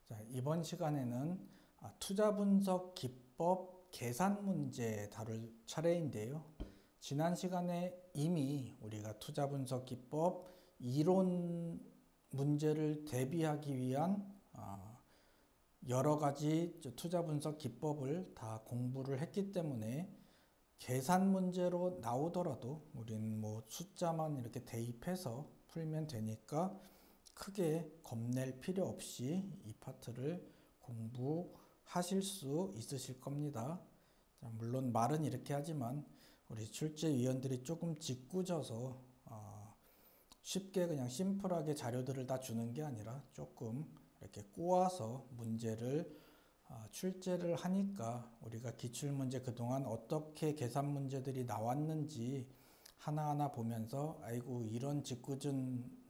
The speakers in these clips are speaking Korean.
자, 이번 시간에는 투자 분석 기법 계산 문제 다룰 차례인데요. 지난 시간에 이미 우리가 투자 분석 기법 이론 문제를 대비하기 위한 여러 가지 투자 분석 기법을 다 공부를 했기 때문에 계산 문제로 나오더라도 우리는 뭐 숫자만 이렇게 대입해서 풀면 되니까 크게 겁낼 필요 없이 이 파트를 공부하실 수 있으실 겁니다. 자, 물론 말은 이렇게 하지만 우리 출제위원들이 조금 짓궂어서 쉽게 그냥 심플하게 자료들을 다 주는 게 아니라 조금 이렇게 꼬아서 문제를 출제를 하니까 우리가 기출문제 그동안 어떻게 계산 문제들이 나왔는지 하나하나 보면서 아이고 이런 짓궂은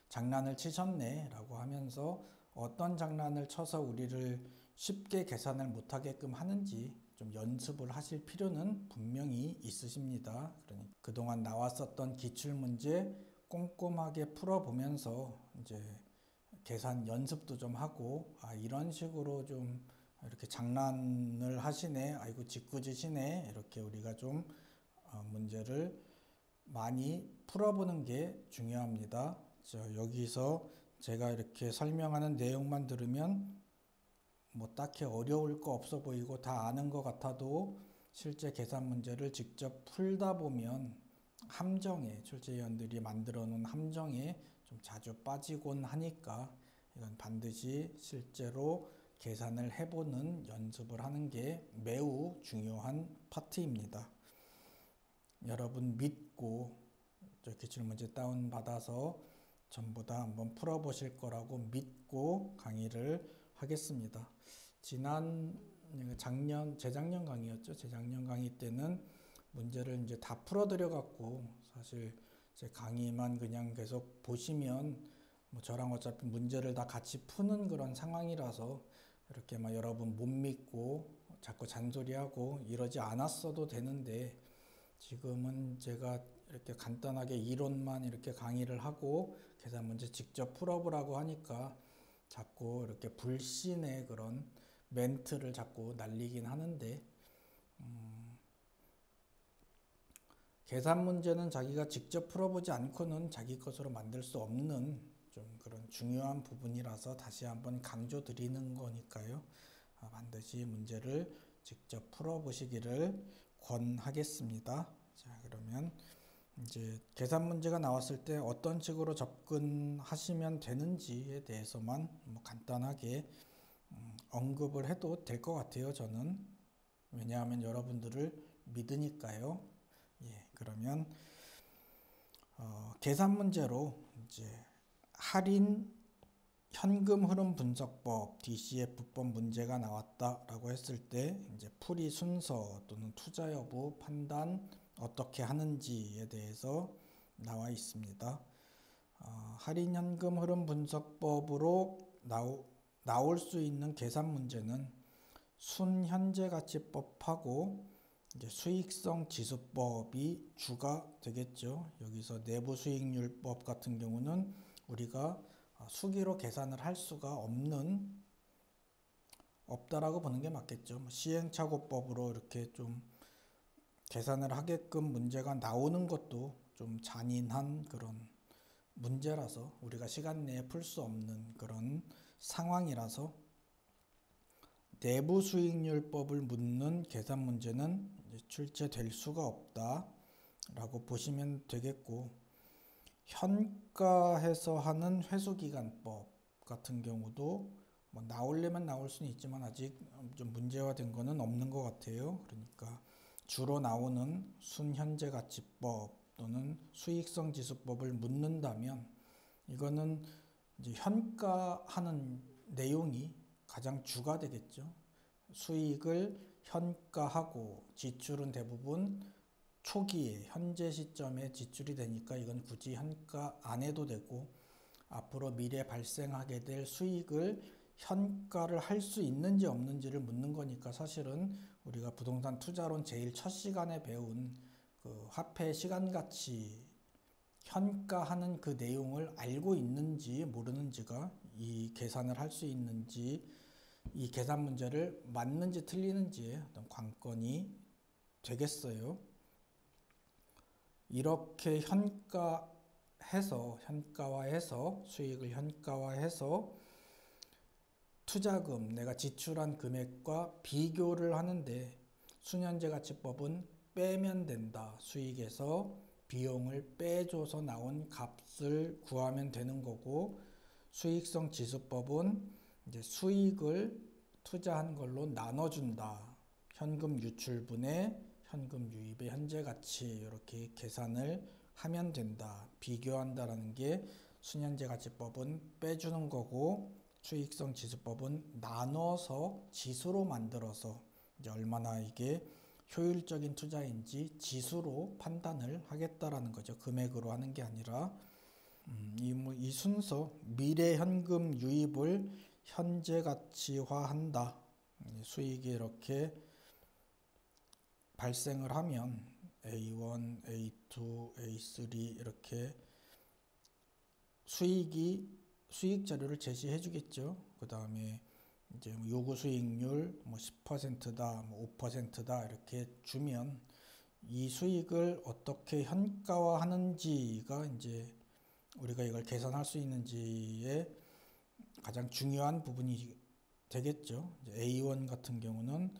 장난을 치셨네 라고 하면서 어떤 장난을 쳐서 우리를 쉽게 계산을 못하게끔 하는지 좀 연습을 하실 필요는 분명히 있으십니다. 그러니 그동안 나왔었던 기출문제 꼼꼼하게 풀어보면서 이제 계산 연습도 좀 하고 이런 식으로 좀 이렇게 장난을 하시네 아이고 짓궂으시네 이렇게 우리가 좀 문제를 많이 풀어보는 게 중요합니다. 여기서 제가 이렇게 설명하는 내용만 들으면 뭐 딱히 어려울 거 없어 보이고 다 아는 것 같아도 실제 계산 문제를 직접 풀다 보면 함정에 출제위원들이 만들어 놓은 함정에 좀 자주 빠지곤 하니까 이건 반드시 실제로 계산을 해보는 연습을 하는 게 매우 중요한 파트입니다. 여러분 믿고 기출문제 다운받아서 전부 다 한번 풀어보실 거라고 믿고 강의를 하겠습니다. 재작년 강의였죠. 재작년 강의 때는 문제를 이제 다 풀어드려 갖고 사실 제 강의만 그냥 계속 보시면 뭐 저랑 어차피 문제를 다 같이 푸는 그런 상황이라서 이렇게 막 여러분 못 믿고 자꾸 잔소리하고 이러지 않았어도 되는데 지금은 제가 이렇게 간단하게 이론만 이렇게 강의를 하고 계산 문제 직접 풀어보라고 하니까 자꾸 이렇게 불신의 그런 멘트를 자꾸 날리긴 하는데 계산 문제는 자기가 직접 풀어보지 않고는 자기 것으로 만들 수 없는 좀 그런 중요한 부분이라서 다시 한번 강조 드리는 거니까요. 반드시 문제를 직접 풀어보시기를 권하겠습니다. 자, 그러면 이제 계산 문제가 나왔을 때 어떤 식으로 접근하시면 되는지에 대해서만 뭐 간단하게 언급을 해도 될 것 같아요. 저는 왜냐하면 여러분들을 믿으니까요. 예, 그러면 계산 문제로 이제 할인 현금 흐름 분석법 DCF법 문제가 나왔다라고 했을 때 이제 풀이 순서 또는 투자 여부 판단 어떻게 하는지에 대해서 나와 있습니다. 할인 현금 흐름 분석법으로 나올 수 있는 계산 문제는 순현재가치법하고 이제 수익성 지수법이 주가 되겠죠. 여기서 내부 수익률법 같은 경우는 우리가 수기로 계산을 할 수가 없다라고 보는 게 맞겠죠. 시행착오법으로 이렇게 좀 계산을 하게끔 문제가 나오는 것도 좀 잔인한 그런 문제라서 우리가 시간 내에 풀 수 없는 그런 상황이라서 내부 수익률법을 묻는 계산 문제는 출제될 수가 없다라고 보시면 되겠고, 현가해서 하는 회수기간법 같은 경우도 뭐 나오려면 나올 수는 있지만 아직 좀 문제화된 거는 없는 것 같아요. 그러니까 주로 나오는 순현재가치법 또는 수익성 지수법을 묻는다면 이거는 이제 현가하는 내용이 가장 주가 되겠죠. 수익을 현가하고 지출은 대부분 초기에 현재 시점에 지출이 되니까 이건 굳이 현가 안 해도 되고, 앞으로 미래 발생하게 될 수익을 현가를 할 수 있는지 없는지를 묻는 거니까 사실은 우리가 부동산 투자론 제일 첫 시간에 배운 그 화폐 시간가치 현가하는 그 내용을 알고 있는지 모르는지가 이 계산을 할 수 있는지, 이 계산 문제를 맞는지 틀리는지의 어떤 관건이 되겠어요. 이렇게 현가화해서 수익을 현가화해서 투자금, 내가 지출한 금액과 비교를 하는데 순현재가치법은 빼면 된다. 수익에서 비용을 빼줘서 나온 값을 구하면 되는 거고, 수익성 지수법은 이제 수익을 투자한 걸로 나눠준다. 현금 유출분의 현금 유입의 현재가치, 이렇게 계산을 하면 된다. 비교한다라는 게 순현재가치법은 빼주는 거고, 수익성 지수법은 나눠서 지수로 만들어서 이제 얼마나 이게 효율적인 투자인지 지수로 판단을 하겠다라는 거죠. 금액으로 하는 게 아니라. 이 순서, 미래 현금 유입을 현재 가치화한다. 수익이 이렇게 발생을 하면 A1, A2, A3 이렇게 수익 자료를 제시해 주겠죠. 그 다음에 이제 요구 수익률 10%다, 5%다 이렇게 주면 이 수익을 어떻게 현가화하는지가 이제 우리가 이걸 계산할 수 있는지의 가장 중요한 부분이 되겠죠. A1 같은 경우는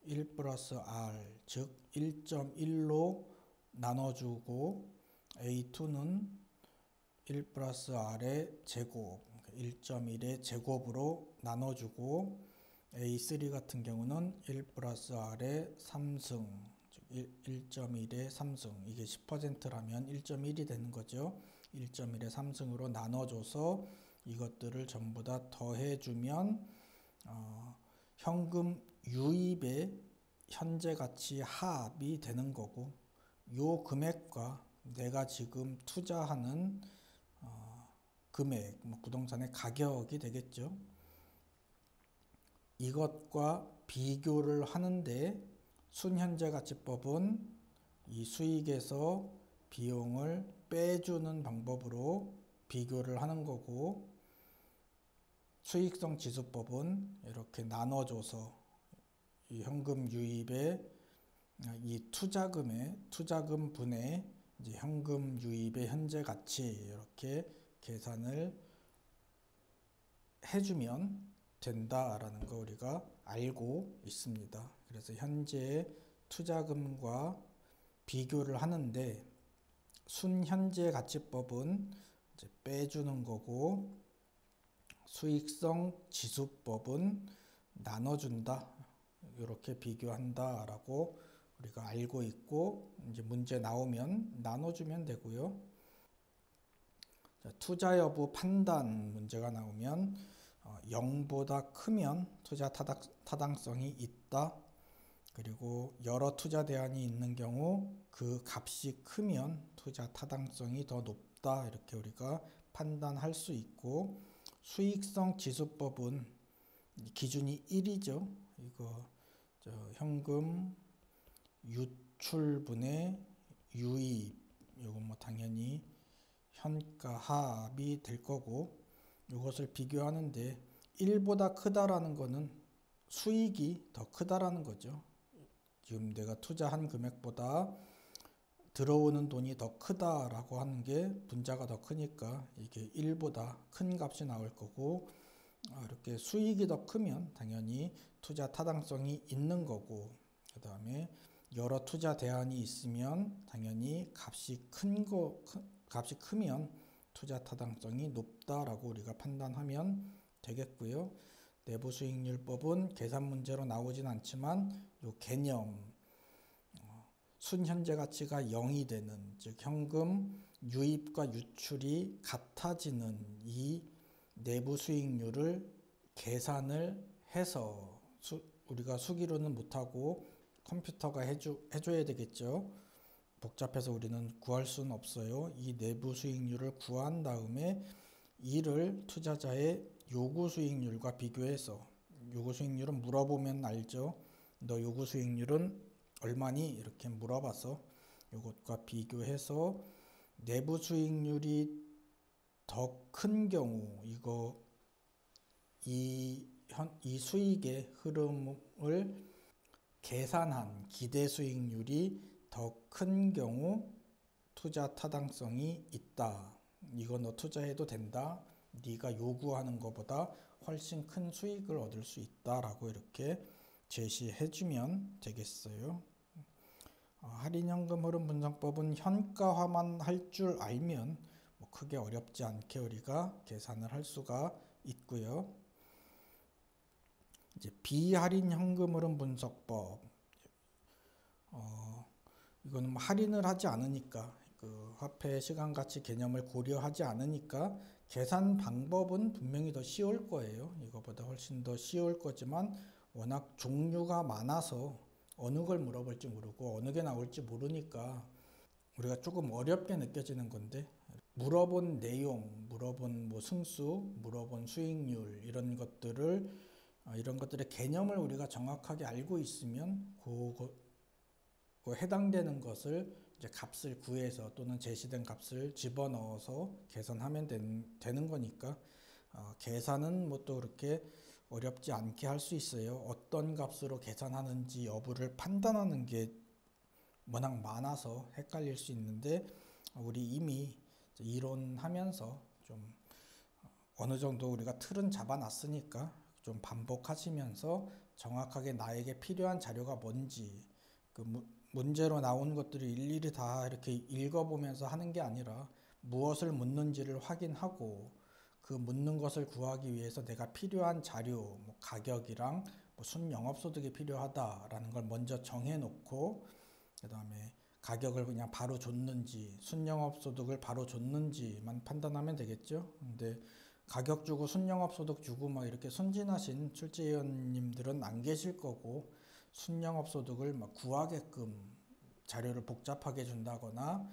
1 플러스 R, 즉 1.1로 나눠주고, A2는 1 플러스 R의 제곱, 1.1의 제곱으로 나눠주고, A3 같은 경우는 1 플러스 R의 3승, 즉 1.1의 3승, 이게 10%라면 1.1이 되는 거죠. 1.1의 3승으로 나눠줘서 이것들을 전부 다 더해주면 현금 유입의 현재가치 합이 되는 거고, 요 금액과 내가 지금 투자하는 금액, 부동산의 가격이 되겠죠. 이것과 비교를 하는데 순현재가치법은 이 수익에서 비용을 빼주는 방법으로 비교를 하는 거고, 수익성 지수법은 이렇게 나눠줘서 이 현금 유입의 이 투자금 분의 이제 현금 유입의 현재 가치, 이렇게 계산을 해주면 된다라는 거 우리가 알고 있습니다. 그래서 현재 투자금과 비교를 하는데 순현재 가치법은 이제 빼주는 거고, 수익성 지수법은 나눠준다. 이렇게 비교한다라고 우리가 알고 있고, 이제 문제 나오면 나눠주면 되고요. 투자 여부 판단 문제가 나오면 0보다 크면 투자 타당성이 있다. 그리고 여러 투자 대안이 있는 경우 그 값이 크면 투자 타당성이 더 높다. 이렇게 우리가 판단할 수 있고, 수익성 지수법은 기준이 1이죠. 이거 현금 유출분의 유입, 이건 당연히 현가 합이 될 거고, 이것을 비교하는데 1보다 크다라는 거는 수익이 더 크다라는 거죠. 지금 내가 투자한 금액보다 들어오는 돈이 더 크다라고 하는 게 분자가 더 크니까 이게 1보다 큰 값이 나올 거고, 이렇게 수익이 더 크면 당연히 투자 타당성이 있는 거고, 그 다음에 여러 투자 대안이 있으면 당연히 값이 크면 투자 타당성이 높다라고 우리가 판단하면 되겠고요. 내부 수익률법은 계산 문제로 나오진 않지만 요 개념, 순현재 가치가 0이 되는, 즉 현금 유입과 유출이 같아지는 이 내부 수익률을 계산을 해서 우리가 수기로는 못하고 컴퓨터가 해줘야 되겠죠. 복잡해서 우리는 구할 수는 없어요. 이 내부 수익률을 구한 다음에 이를 투자자의 요구 수익률과 비교해서, 요구 수익률은 물어보면 알죠. 너 요구 수익률은 얼마니? 이렇게 물어봐서 이것과 비교해서 내부 수익률이 더 큰 경우 이 수익의 흐름을 계산한 기대 수익률이 더 큰 경우 투자 타당성이 있다. 이거 너 투자해도 된다. 네가 요구하는 것보다 훨씬 큰 수익을 얻을 수 있다라고 이렇게 제시해주면 되겠어요. 할인현금 흐름 분석법은 현가화만 할 줄 알면 뭐 크게 어렵지 않게 우리가 계산을 할 수가 있고요. 이제 비할인 현금 흐름 분석법, 이거는 뭐 할인을 하지 않으니까 그 화폐 시간 가치 개념을 고려하지 않으니까 계산 방법은 분명히 더 쉬울 거예요. 이거보다 훨씬 더 쉬울 거지만 워낙 종류가 많아서 어느 걸 물어볼지 모르고 어느 게 나올지 모르니까 우리가 조금 어렵게 느껴지는 건데, 물어본 내용, 물어본 뭐 승수, 물어본 수익률 이런 것들의 개념을 우리가 정확하게 알고 있으면 그 해당되는 것을 이제 값을 구해서 또는 제시된 값을 집어넣어서 계산하면 되는 거니까 계산은 뭐 또 그렇게 어렵지 않게 할 수 있어요. 어떤 값으로 계산하는지 여부를 판단하는 게 워낙 많아서 헷갈릴 수 있는데, 우리 이미 이론하면서 좀 어느 정도 우리가 틀은 잡아놨으니까 좀 반복하시면서 정확하게 나에게 필요한 자료가 뭔지, 그 문제로 나온 것들을 일일이 다 이렇게 읽어보면서 하는 게 아니라 무엇을 묻는지를 확인하고 그 묻는 것을 구하기 위해서 내가 필요한 자료, 뭐 가격이랑 뭐 순영업소득이 필요하다라는 걸 먼저 정해놓고, 그 다음에 가격을 그냥 바로 줬는지 순영업소득을 바로 줬는지만 판단하면 되겠죠. 근데 가격 주고 순영업소득 주고 막 이렇게 순진하신 출제위원님들은 안 계실 거고, 순영업소득을 막 구하게끔 자료를 복잡하게 준다거나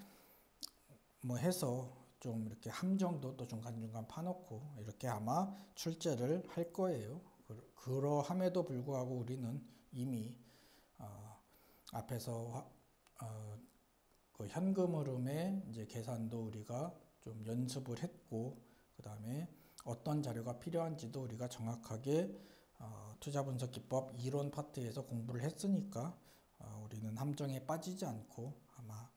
뭐 해서 좀 이렇게 함정도 또 중간중간 파놓고 이렇게 아마 출제를 할 거예요. 그러함에도 불구하고 우리는 이미 앞에서 그 현금 흐름의 이제 계산도 우리가 좀 연습을 했고, 그 다음에 어떤 자료가 필요한지도 우리가 정확하게 투자분석기법 이론 파트에서 공부를 했으니까 우리는 함정에 빠지지 않고 아마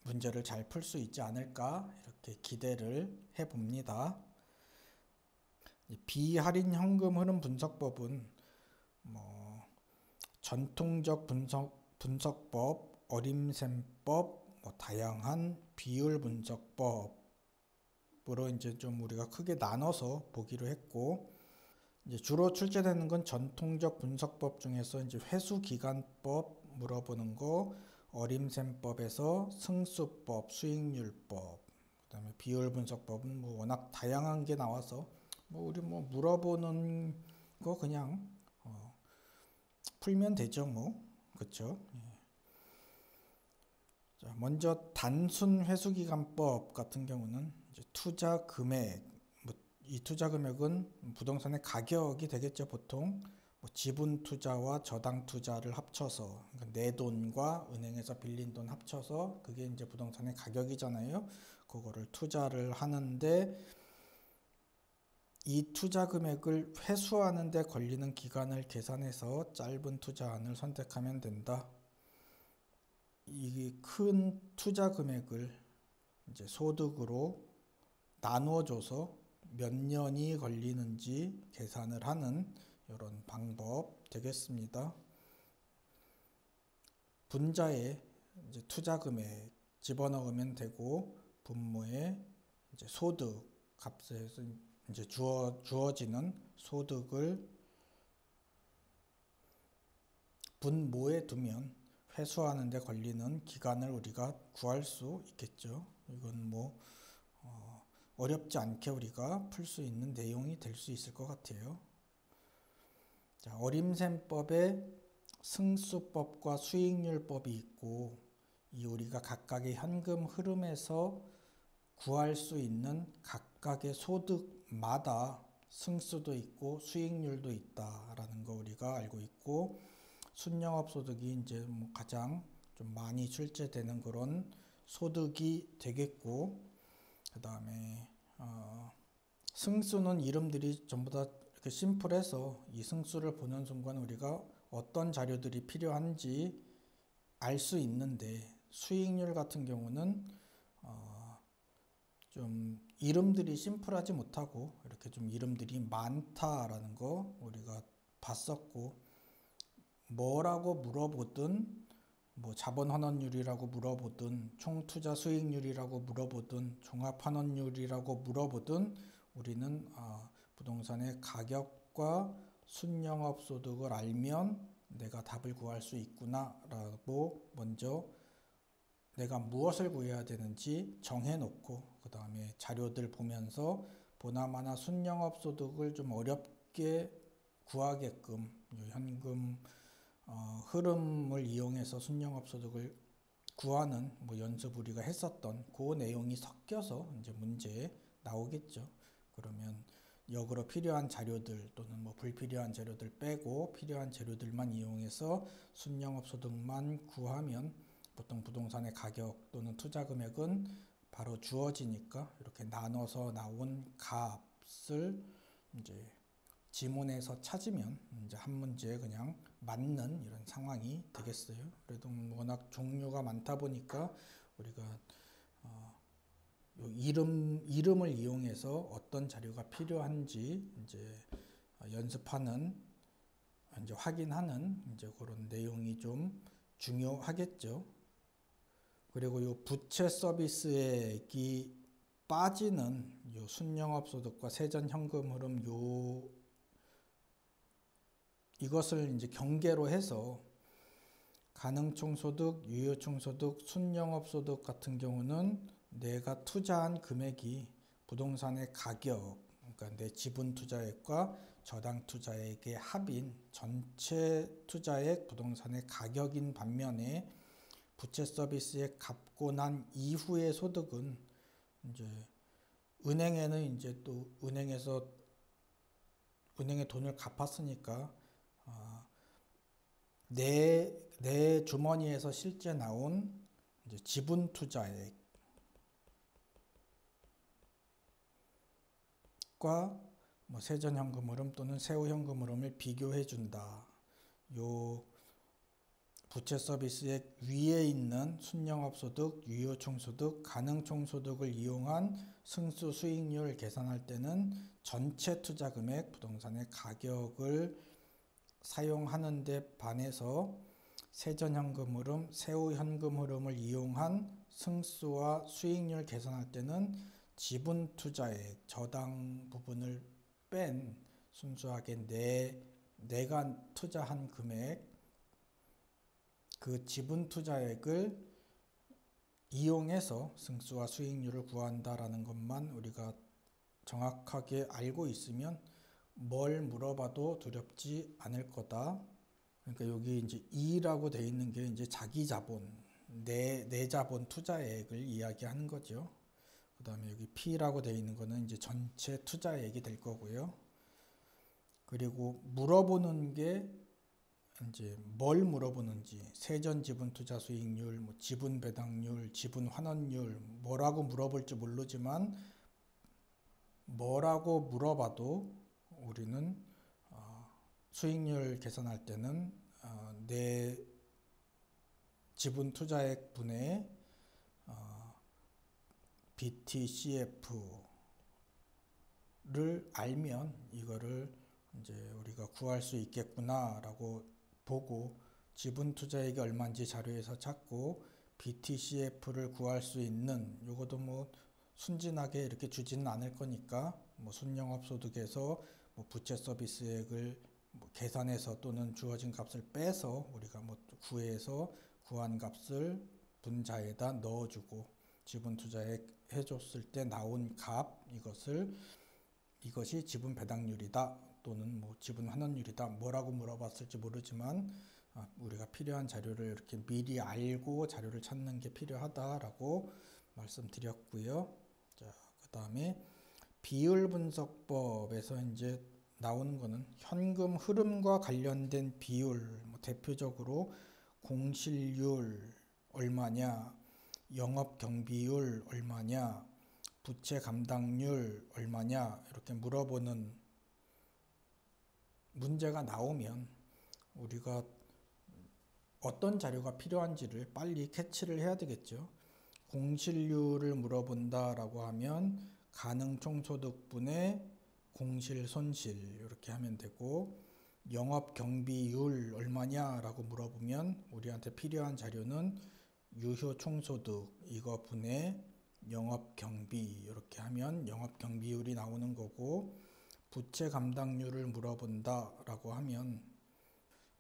문제를 잘 풀 수 있지 않을까 이렇게 기대를 해봅니다. 비할인 현금 흐름 분석법은 뭐 전통적 분석법, 어림셈법, 뭐 다양한 비율 분석법으로 이제 좀 우리가 크게 나눠서 보기로 했고, 이제 주로 출제되는 건 전통적 분석법 중에서 이제 회수기간법 물어보는 거, 어림셈법에서 승수법, 수익률법, 그다음에 비율 분석법은 뭐 워낙 다양한 게 나와서 뭐 우리 뭐 물어보는 거 그냥 풀면 되죠, 뭐. 그렇죠? 예. 자, 먼저 단순 회수기간법 같은 경우는 이제 투자 금액, 이 투자 금액은 부동산의 가격이 되겠죠. 보통 뭐 지분 투자와 저당 투자를 합쳐서, 그러니까 내 돈과 은행에서 빌린 돈 합쳐서 그게 이제 부동산의 가격이잖아요. 그거를 투자를 하는데 이 투자 금액을 회수하는 데 걸리는 기간을 계산해서 짧은 투자안을 선택하면 된다. 이 큰 투자 금액을 이제 소득으로 나누어줘서 몇 년이 걸리는지 계산을 하는 이런 방법 되겠습니다. 분자에 이제 투자 금액 집어넣으면 되고, 분모에 이제 소득 값에서 이제 주어지는 소득을 분모에 두면 회수하는 데 걸리는 기간을 우리가 구할 수 있겠죠. 이건 뭐 어렵지 않게 우리가 풀 수 있는 내용이 될 수 있을 것 같아요. 자, 어림셈법에 승수법과 수익률법이 있고, 이 우리가 각각의 현금 흐름에서 구할 수 있는 각각의 소득마다 승수도 있고 수익률도 있다라는 거 우리가 알고 있고, 순영업소득이 이제 뭐 가장 좀 많이 출제되는 그런 소득이 되겠고, 그 다음에 승수는 이름들이 전부 다 이렇게 심플해서 이 승수를 보는 순간 우리가 어떤 자료들이 필요한지 알 수 있는데, 수익률 같은 경우는 좀 이름들이 심플하지 못하고 이렇게 좀 이름들이 많다라는 거 우리가 봤었고, 뭐라고 물어보든 뭐 자본환원율이라고 물어보든 총투자 수익률이라고 물어보든 종합환원율이라고 물어보든 우리는 부동산의 가격과 순영업소득을 알면 내가 답을 구할 수 있구나 라고 먼저 내가 무엇을 구해야 되는지 정해놓고, 그 다음에 자료들 보면서 보나마나 순영업소득을 좀 어렵게 구하게끔 현금 흐름을 이용해서 순영업소득을 구하는 뭐 연습 우리가 했었던 그 내용이 섞여서 이제 문제에 나오겠죠. 그러면 역으로 필요한 자료들 또는 뭐 불필요한 자료들 빼고 필요한 자료들만 이용해서 순영업소득만 구하면 보통 부동산의 가격 또는 투자 금액은 바로 주어지니까 이렇게 나눠서 나온 값을 이제 지문에서 찾으면 이제 한 문제에 그냥 맞는 이런 상황이 되겠어요. 그래도 워낙 종류가 많다 보니까 우리가 요 이름을 이용해서 어떤 자료가 필요한지 이제 연습하는, 이제 확인하는 이제 그런 내용이 좀 중요하겠죠. 그리고 요 부채 서비스액이 빠지는 요 순영업소득과 세전현금 흐름 이것을 이제 경계로 해서 가능총소득, 유효총소득, 순영업소득 같은 경우는 내가 투자한 금액이 부동산의 가격, 그러니까 내 지분 투자액과 저당 투자액의 합인 전체 투자액 부동산의 가격인 반면에 부채 서비스액 갚고 난 이후의 소득은 이제 은행에는 이제 또 은행에 돈을 갚았으니까 내 주머니에서 실제 나온 이제 지분 투자액과 뭐 세전현금 흐름 또는 세후현금 흐름을 비교해 준다. 요 부채 서비스액 위에 있는 순영업소득, 유효총소득, 가능총소득을 이용한 승수 수익률 계산할 때는 전체 투자 금액 부동산의 가격을 사용하는 데 반해서 세전현금 흐름, 세후현금 흐름을 이용한 승수와 수익률 계산할 때는 지분 투자액, 저당 부분을 뺀 순수하게 내가 투자한 금액, 그 지분 투자액을 이용해서 승수와 수익률을 구한다라는 것만 우리가 정확하게 알고 있으면 뭘 물어봐도 두렵지 않을 거다. 그러니까 여기 이제 E라고 되어 있는 게 이제 자기 자본, 내 자본 투자액을 이야기하는 거죠. 그 다음에 여기 P라고 되어 있는 거는 이제 전체 투자액이 될 거고요. 그리고 물어보는 게 이제 뭘 물어보는지, 세전 지분 투자 수익률, 뭐 지분 배당률, 지분 환원율, 뭐라고 물어볼지 모르지만 뭐라고 물어봐도 우리는 수익률 계산할 때는 내 지분 투자액 분의 BTCF를 알면 이거를 이제 우리가 구할 수 있겠구나라고 보고, 지분 투자액이 얼마인지 자료에서 찾고 BTCF를 구할 수 있는, 요것도 뭐 순진하게 이렇게 주지는 않을 거니까 뭐 순영업소득에서 뭐 부채 서비스액을 뭐 계산해서 또는 주어진 값을 빼서 우리가 뭐 구해서 구한 값을 분자에다 넣어주고, 지분 투자액 해줬을 때 나온 값, 이것이 지분 배당률이다 또는 뭐 지분 환원율이다, 뭐라고 물어봤을지 모르지만 우리가 필요한 자료를 이렇게 미리 알고 자료를 찾는 게 필요하다라고 말씀드렸고요. 자, 그 다음에 비율 분석법에서 이제 나오는 거는 현금 흐름과 관련된 비율, 뭐 대표적으로 공실률 얼마냐, 영업 경비율 얼마냐, 부채 감당률 얼마냐 이렇게 물어보는 문제가 나오면 우리가 어떤 자료가 필요한지를 빨리 캐치를 해야 되겠죠. 공실률을 물어본다라고 하면 가능 총소득분의 공실 손실 이렇게 하면 되고, 영업 경비율 얼마냐라고 물어보면 우리한테 필요한 자료는 유효 총소득 이거 분의 영업 경비 이렇게 하면 영업 경비율이 나오는 거고, 부채 감당률을 물어본다라고 하면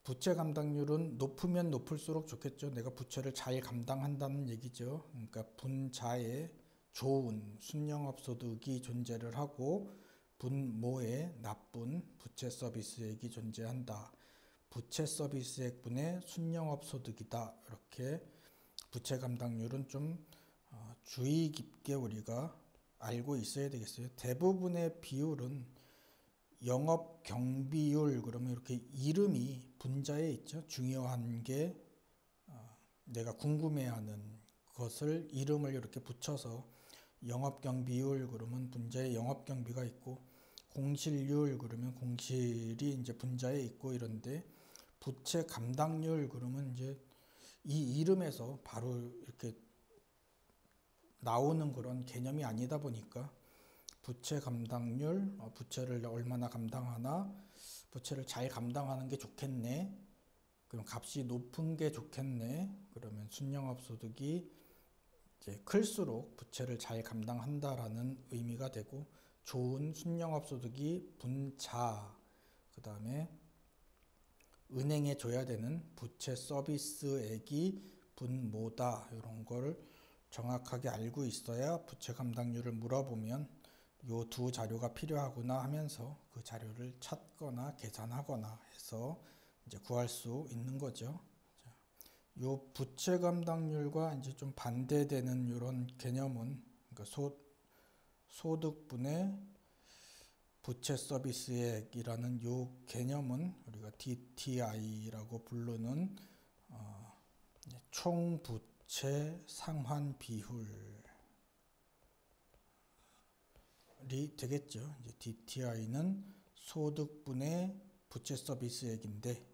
부채 감당률은 높으면 높을수록 좋겠죠. 내가 부채를 잘 감당한다는 얘기죠. 그러니까 분자에 좋은 순영업 소득이 존재를 하고 분모에 나쁜 부채 서비스액이 존재한다. 부채 서비스액분의 순영업 소득이다. 이렇게 부채 감당률은 좀 주의 깊게 우리가 알고 있어야 되겠어요. 대부분의 비율은 영업 경비율 그러면 이렇게 이름이 분자에 있죠. 중요한 게 내가 궁금해하는 것을 이름을 이렇게 붙여서 영업 경비율 그러면 분자에 영업 경비가 있고, 공실률 그러면 공실이 이제 분자에 있고 이런데, 부채 감당률 그러면 이제 이 이름에서 바로 이렇게 나오는 그런 개념이 아니다 보니까 부채 감당률, 부채를 얼마나 감당하나, 부채를 잘 감당하는 게 좋겠네, 그럼 값이 높은 게 좋겠네, 그러면 순영업 소득이 이제 클수록 부채를 잘 감당한다라는 의미가 되고, 좋은 순영업 소득이 분자, 그 다음에 은행에 줘야 되는 부채 서비스액이 분모다, 이런 걸 정확하게 알고 있어야 부채 감당률을 물어보면 요 두 자료가 필요하구나 하면서 그 자료를 찾거나 계산하거나 해서 이제 구할 수 있는 거죠. 요 부채 감당률과 이제 좀 반대되는 이런 개념은, 그러니까 소득분의 부채 서비스액이라는 요 개념은 우리가 DTI라고 부르는 총 부채 상환 비율 되겠죠. 이제 DTI는 소득분의 부채 서비스액인데,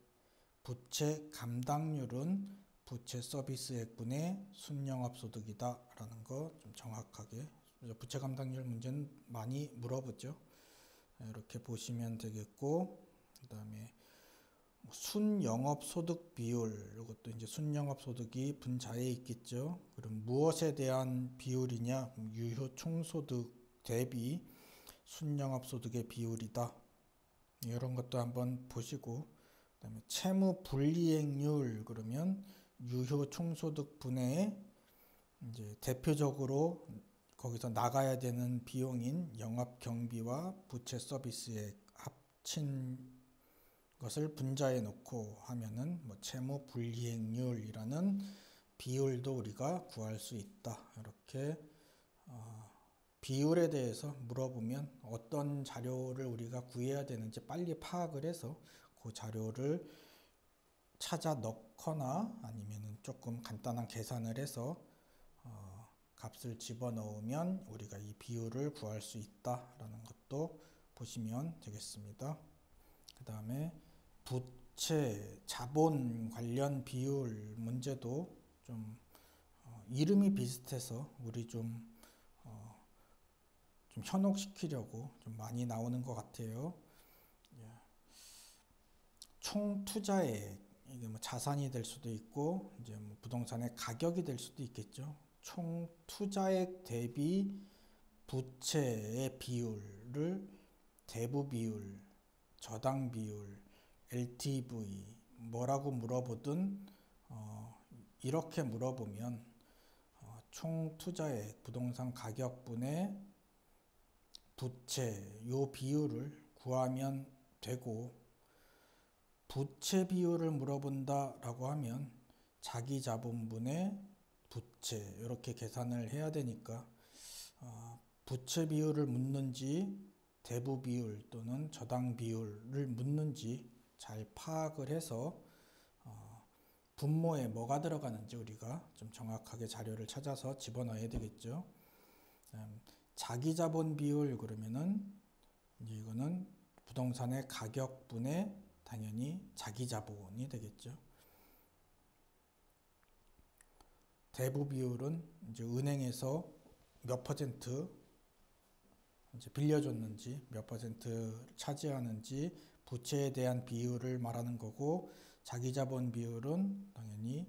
부채 감당률은 부채 서비스액분의 순영업 소득이다라는 거 좀 정확하게, 부채 감당률 문제는 많이 물어보죠. 이렇게 보시면 되겠고, 그 다음에 순영업 소득 비율, 이것도 이제 순영업 소득이 분자에 있겠죠. 그럼 무엇에 대한 비율이냐? 유효 총소득 대비 순영업 소득의 비율이다. 이런 것도 한번 보시고, 그다음에 채무 불이행률 그러면 유효 총소득 분의 이제 대표적으로 거기서 나가야 되는 비용인 영업 경비와 부채 서비스액 합친 것을 분자에 놓고 하면은 뭐 채무 불이행률이라는 비율도 우리가 구할 수 있다. 이렇게 비율에 대해서 물어보면 어떤 자료를 우리가 구해야 되는지 빨리 파악을 해서 그 자료를 찾아 넣거나 아니면 조금 간단한 계산을 해서 값을 집어넣으면 우리가 이 비율을 구할 수 있다라는 것도 보시면 되겠습니다. 그 다음에 부채 자본 관련 비율 문제도 좀 이름이 비슷해서 우리 좀 현혹시키려고 좀 많이 나오는 것 같아요. 총 투자액, 이게 뭐 자산이 될 수도 있고 이제 뭐 부동산의 가격이 될 수도 있겠죠. 총 투자액 대비 부채의 비율을 대부 비율, 저당 비율, LTV 뭐라고 물어보든 이렇게 물어보면 총 투자액 부동산 가격분의 부채 요 비율을 구하면 되고, 부채 비율을 물어본다라고 하면 자기 자본분의 부채 이렇게 계산을 해야 되니까 부채 비율을 묻는지 대부 비율 또는 저당 비율을 묻는지 잘 파악을 해서 분모에 뭐가 들어가는지 우리가 좀 정확하게 자료를 찾아서 집어넣어야 되겠죠. 자기자본 비율 그러면은 이제 이거는 부동산의 가격분의 당연히 자기자본이 되겠죠. 대부 비율은 이제 은행에서 몇 퍼센트 이제 빌려줬는지 몇 퍼센트 차지하는지 부채에 대한 비율을 말하는 거고, 자기자본 비율은 당연히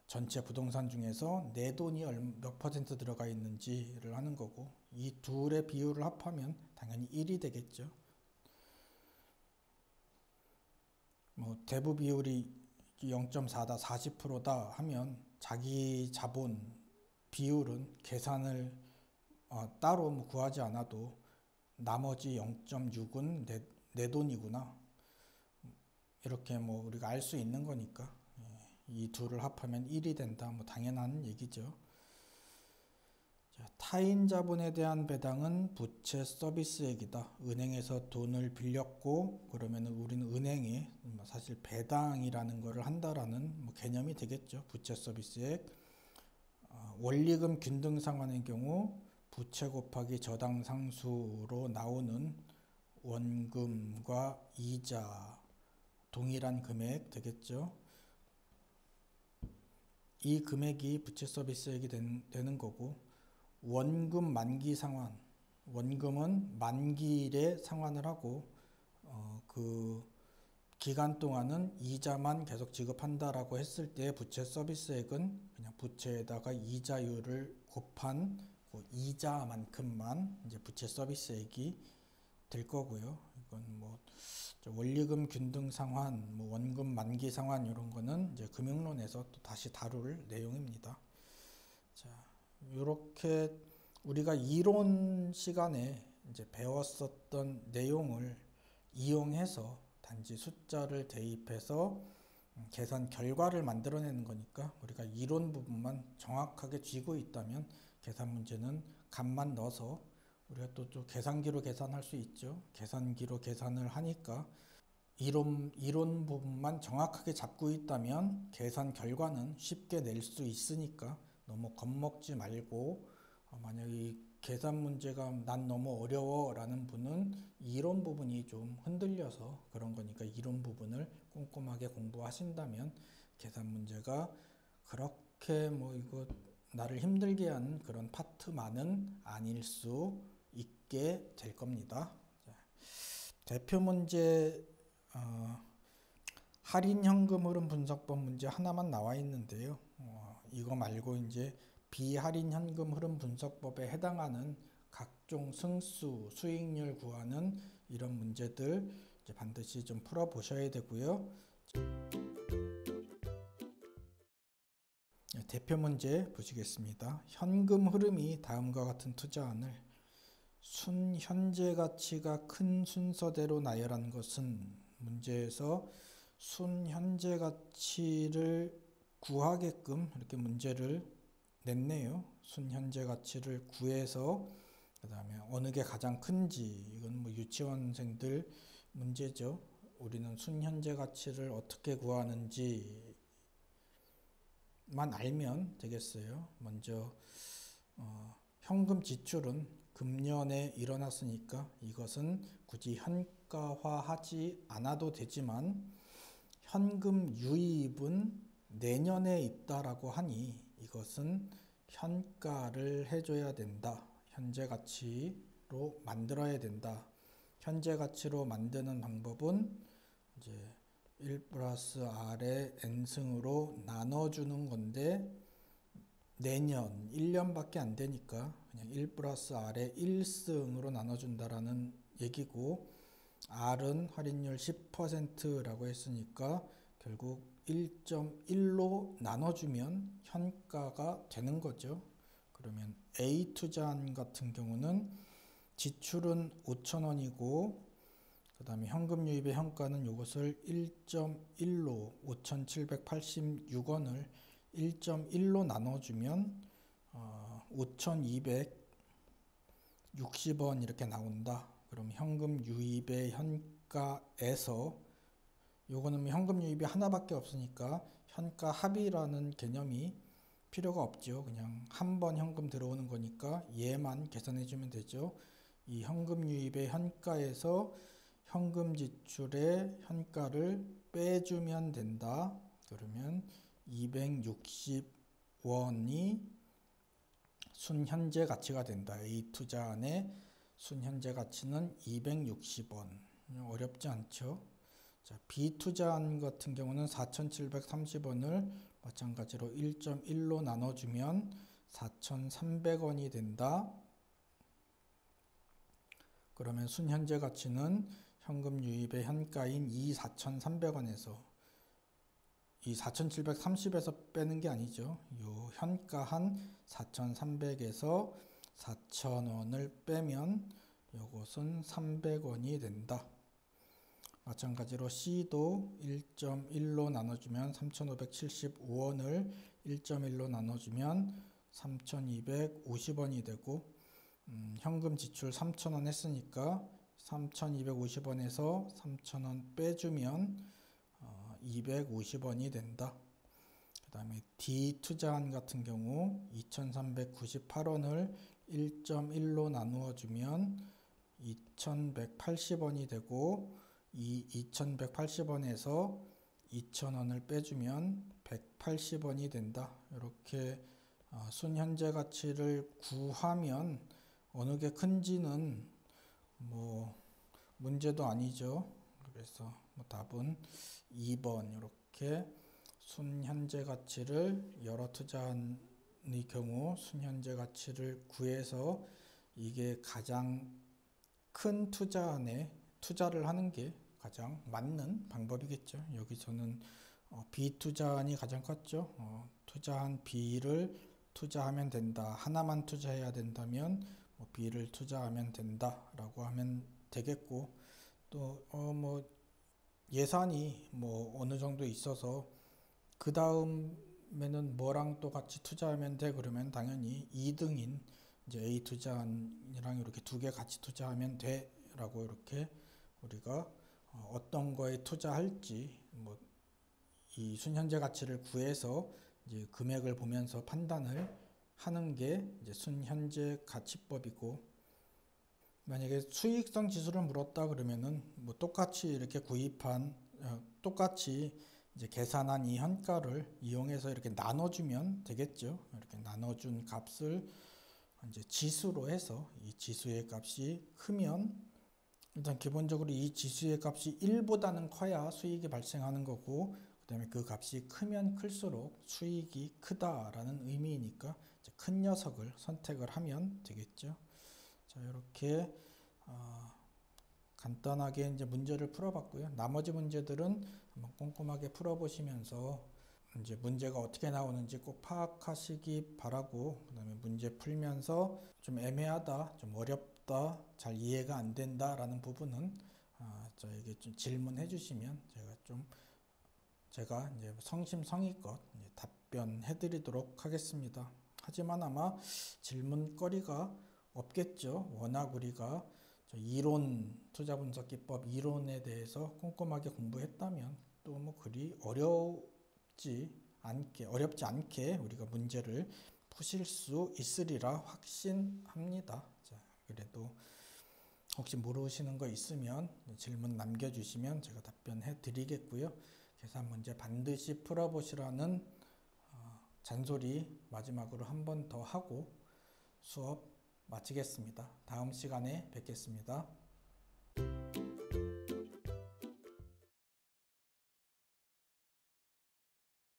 전체 부동산 중에서 내 돈이 몇 퍼센트 들어가 있는지를 하는 거고, 이 둘의 비율을 합하면 당연히 1이 되겠죠. 뭐 대부 비율이 0.4다 40%다 하면 자기 자본 비율은 계산을 따로 뭐 구하지 않아도 나머지 0.6은 내 돈이구나, 이렇게 뭐 우리가 알 수 있는 거니까 이 둘을 합하면 1이 된다, 뭐 당연한 얘기죠. 타인 자본에 대한 배당은 부채 서비스액이다. 은행에서 돈을 빌렸고 그러면 우리는 은행에 사실 배당이라는 것을 한다라는 뭐 개념이 되겠죠. 부채 서비스액. 원리금 균등 상환의 경우 부채 곱하기 저당 상수로 나오는 원금과 이자 동일한 금액 되겠죠. 이 금액이 부채 서비스액이 되는 거고, 원금 만기 상환, 원금은 만기일에 상환을 하고 그 기간 동안은 이자만 계속 지급한다라고 했을 때 부채 서비스액은 그냥 부채에다가 이자율을 곱한 그 이자만큼만 이제 부채 서비스액이 될 거고요. 이건 뭐 원리금 균등 상환, 뭐 원금 만기 상환 이런 거는 이제 금융론에서 또 다시 다룰 내용입니다. 자, 이렇게 우리가 이론 시간에 이제 배웠었던 내용을 이용해서 단지 숫자를 대입해서 계산 결과를 만들어내는 거니까, 우리가 이론 부분만 정확하게 쥐고 있다면 계산 문제는 값만 넣어서 우리가 또 계산기로 계산할 수 있죠. 계산기로 계산을 하니까 이론 부분만 정확하게 잡고 있다면 계산 결과는 쉽게 낼 수 있으니까 너무 겁먹지 말고, 만약 이 계산 문제가 난 너무 어려워 라는 분은 이론 부분이 좀 흔들려서 그런 거니까 이론 부분을 꼼꼼하게 공부하신다면 계산 문제가 그렇게 뭐 이거 나를 힘들게 하는 그런 파트만은 아닐 수 있게 될 겁니다. 자, 대표 문제 할인 현금 흐름 분석법 문제 하나만 나와 있는데요. 이거 말고 이제 비할인 현금 흐름 분석법에 해당하는 각종 승수, 수익률 구하는 이런 문제들 이제 반드시 좀 풀어 보셔야 되고요. 대표 문제 보시겠습니다. 현금 흐름이 다음과 같은 투자안을 순 현재 가치가 큰 순서대로 나열한 것은, 문제에서 순 현재 가치를 구하게끔 이렇게 문제를 냈네요. 순 현재 가치를 구해서 그 다음에 어느 게 가장 큰지, 이건 뭐 유치원생들 문제죠. 우리는 순 현재 가치를 어떻게 구하는지만 알면 되겠어요. 먼저 현금 지출은 금년에 일어났으니까 이것은 굳이 현가화하지 않아도 되지만, 현금 유입은 내년에 있다라고 하니 이것은 현가를 해줘야 된다. 현재 가치로 만들어야 된다. 현재 가치로 만드는 방법은 이제 1 플러스 R의 N승으로 나눠주는 건데, 내년 1년밖에 안 되니까 그냥 1 플러스 R의 1승으로 나눠준다라는 얘기고, R은 할인율 10%라고 했으니까 결국 1.1로 나눠주면 현가가 되는 거죠. 그러면 A 투자안 같은 경우는 지출은 5,000원이고 그 다음에 현금 유입의 현가는 이것을 1.1로 5,786원을 1.1로 나눠주면 5,260원 이렇게 나온다. 그럼 현금 유입의 현가에서 요거는 현금 유입이 하나밖에 없으니까 현가 합의라는 개념이 필요가 없죠. 그냥 한 번 현금 들어오는 거니까 얘만 계산해 주면 되죠. 이 현금 유입의 현가에서 현금 지출의 현가를 빼주면 된다. 그러면 260원이 순현재 가치가 된다. A 투자안의 순현재 가치는 260원. 어렵지 않죠? 자, B 투자안 같은 경우는 4,730원을 마찬가지로 1.1로 나눠주면 4,300원이 된다. 그러면 순현재 가치는 현금 유입의 현가인 이 4,300원에서 이 4,730에서 빼는 게 아니죠. 요 현가 한 4,300에서 4,000원을 빼면 요것은 300원이 된다. 마찬가지로 C도 1.1로 나눠주면 3,575원을 1.1로 나눠주면 3,250원이 되고 현금 지출 3,000원 했으니까 3,250원에서 3,000원 빼주면 250원이 된다. 그 다음에 D 투자안 같은 경우 2,398원을 1.1로 나누어 주면 2,180원이 되고 이 2,180원에서 2,000원을 빼주면 180원이 된다. 이렇게 순현재 가치를 구하면 어느 게 큰지는 뭐 문제도 아니죠. 그래서 답은 2번 이렇게 순현재 가치를 여러 투자안의 경우 순현재 가치를 구해서 이게 가장 큰 투자안에 투자를 하는 게 가장 맞는 방법이겠죠. 여기서는 B 투자안이 가장 컸죠. 투자한 B를 투자하면 된다. 하나만 투자해야 된다면 B를 투자하면 된다라고 하면 되겠고 또 예산이 어느 정도 있어서 그 다음에는 뭐랑 또 같이 투자하면 돼 그러면 당연히 2등인 이제 A 투자안이랑 이렇게 두 개 같이 투자하면 돼라고 이렇게 우리가 어떤 거에 투자할지 이 순현재 가치를 구해서 이제 금액을 보면서 판단을 하는 게 이제 순현재 가치법이고 만약에 수익성 지수를 물었다 그러면은 똑같이 이렇게 구입한 똑같이 이제 계산한 이 현가를 이용해서 이렇게 나눠주면 되겠죠. 이렇게 나눠준 값을 이제 지수로 해서 이 지수의 값이 크면 일단 기본적으로 이 지수의 값이 1보다는 커야 수익이 발생하는 거고 그 다음에 그 값이 크면 클수록 수익이 크다라는 의미이니까 이제 큰 녀석을 선택을 하면 되겠죠. 자, 이렇게 간단하게 이제 문제를 풀어봤고요. 나머지 문제들은 한번 꼼꼼하게 풀어보시면서 이제 문제가 어떻게 나오는지 꼭 파악하시기 바라고 그다음에 문제 풀면서 좀 애매하다, 좀 어렵다, 잘 이해가 안 된다라는 부분은 저에게 좀 질문해 주시면 제가 이제 성심성의껏 이제 답변해 드리도록 하겠습니다. 하지만 아마 질문거리가 없겠죠. 워낙 우리가 이론 투자분석기법 이론에 대해서 꼼꼼하게 공부했다면 또 그리 어렵지 않게 우리가 문제를 푸실 수 있으리라 확신합니다. 자, 그래도 혹시 모르시는 거 있으면 질문 남겨주시면 제가 답변해 드리겠고요. 계산 문제 반드시 풀어보시라는 잔소리 마지막으로 한 번 더 하고 수업 마치겠습니다. 다음 시간에 뵙겠습니다.